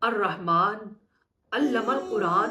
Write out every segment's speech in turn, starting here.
الرحمن علم القرآن،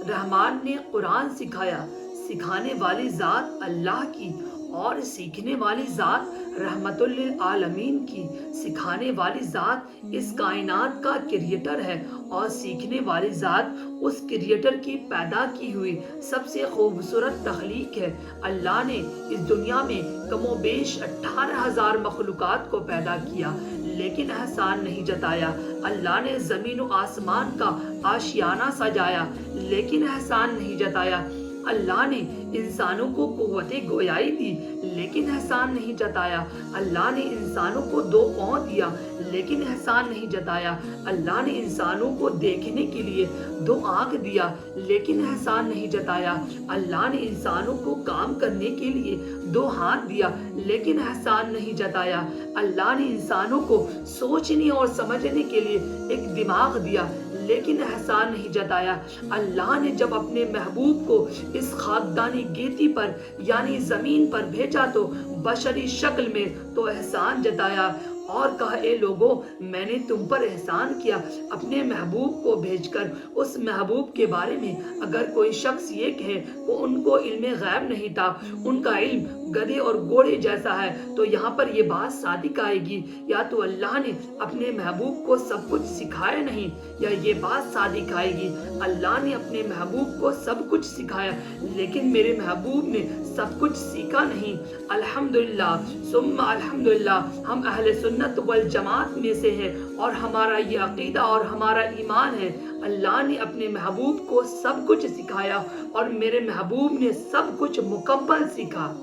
رحمان نے قرآن سکھایا، سکھانے والی ذات اللہ کی اور سیکھنے والی ذات رحمت للعالمین کی۔ سکھانے والی ذات اس کائنات کا کریٹر ہے اور سیکھنے والی ذات اس کریٹر کی پیدا کی ہوئی سب سے خوبصورت تخلیق ہے۔ اللہ نے اس دنیا میں کم و بیش 18,000 مخلوقات کو پیدا کیا، لیکن احسان نہیں جتایا۔ اللہ نے زمین و آسمان کا آشیانہ سجایا، لیکن احسان نہیں جتایا۔ اللہ نے انسانوں کو قوت گویائی دی، لیکن احسان نہیں جتایا۔ اللہ نے انسانوں کو 2 پاؤں دیا، لیکن احسان نہیں جتایا۔ اللہ نے انسانوں کو دیکھنے کے لیے 2 آنکھ دیا، لیکن احسان نہیں جتایا۔ اللہ نے انسانوں کو کام کرنے کے لیے 2 ہاتھ دیا، لیکن احسان نہیں جتایا۔ اللہ نے انسانوں کو سوچنے اور سمجھنے کے لیے ایک دماغ دیا، لیکن احسان نہیں جتایا۔ اللہ نے جب اپنے محبوب کو اس خاکدانی گیتی پر یعنی زمین پر بھیجا تو بشری شکل میں تو احسان جتایا اور کہا، اے لوگو، میں نے تم پر احسان کیا اپنے محبوب کو بھیج کر۔ اس محبوب کے بارے میں اگر کوئی شخص یہ کہے وہ ان کو علم غیب نہیں تھا، ان کا علم گدھے اور گھوڑے جیسا ہے، تو یہاں پر یہ بات صادق آئے گی، یا تو اللہ نے اپنے محبوب کو سب کچھ سکھایا نہیں، یا یہ بات صادق آئے گی اللہ نے اپنے محبوب کو سب کچھ سکھایا لیکن میرے محبوب نے سب کچھ سیکھا نہیں۔ الحمدللہ ثم الحمدللہ، ہم اہل سنت والجماعت میں سے ہیں اور ہمارا یہ عقیدہ اور ہمارا ایمان ہے، اللہ نے اپنے محبوب کو سب کچھ سکھایا اور میرے محبوب نے سب کچھ مکمل سیکھا۔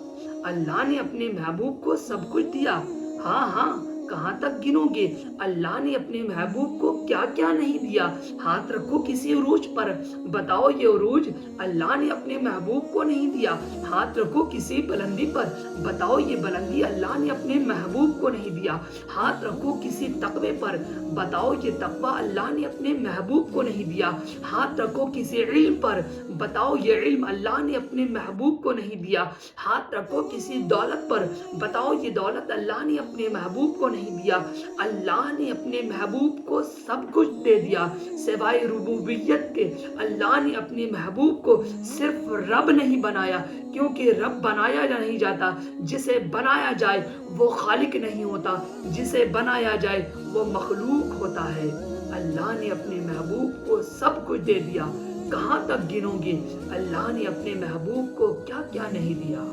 اللہ نے اپنے محبوب کو سب کچھ دیا، ہاں، کہاں تک گنو گے؟ اللہ نے اپنے محبوب کو کیا کیا نہیں دیا؟ ہاتھ رکھو کسی عروج پر، بتاؤ یہ عروج اللہ نے اپنے محبوب کو نہیں دیا۔ ہاتھ رکھو کسی بلندی پر، بتاؤ یہ بلندی اللہ نے اپنے محبوب کو نہیں دیا۔ ہاتھ رکھو کسی تقوی پر، بتاؤ یہ تقوی اللہ نے اپنے محبوب کو نہیں دیا۔ ہاتھ رکھو کسی علم پر، بتاؤ یہ علم اللہ نے اپنے محبوب کو نہیں دیا۔ ہاتھ رکھو کسی دولت پر، بتاؤ یہ دولت اللہ نے اپنے محبوب کو نہیں دیا۔ اللہ نے اپنے محبوب کو سب کچھ دے دیا سوائے ربوبیت کے۔ اللہ نے اپنے محبوب کو صرف رب نہیں بنایا، کیونکہ رب بنایا نہیں جاتا، جسے بنایا جائے وہ خالق نہیں ہوتا، جسے بنایا جائے وہ مخلوق ہوتا ہے۔ اللہ نے اپنے محبوب کو سب کچھ دے دیا، کہاں تک گنو گے اللہ نے اپنے محبوب کو کیا کیا نہیں دیا؟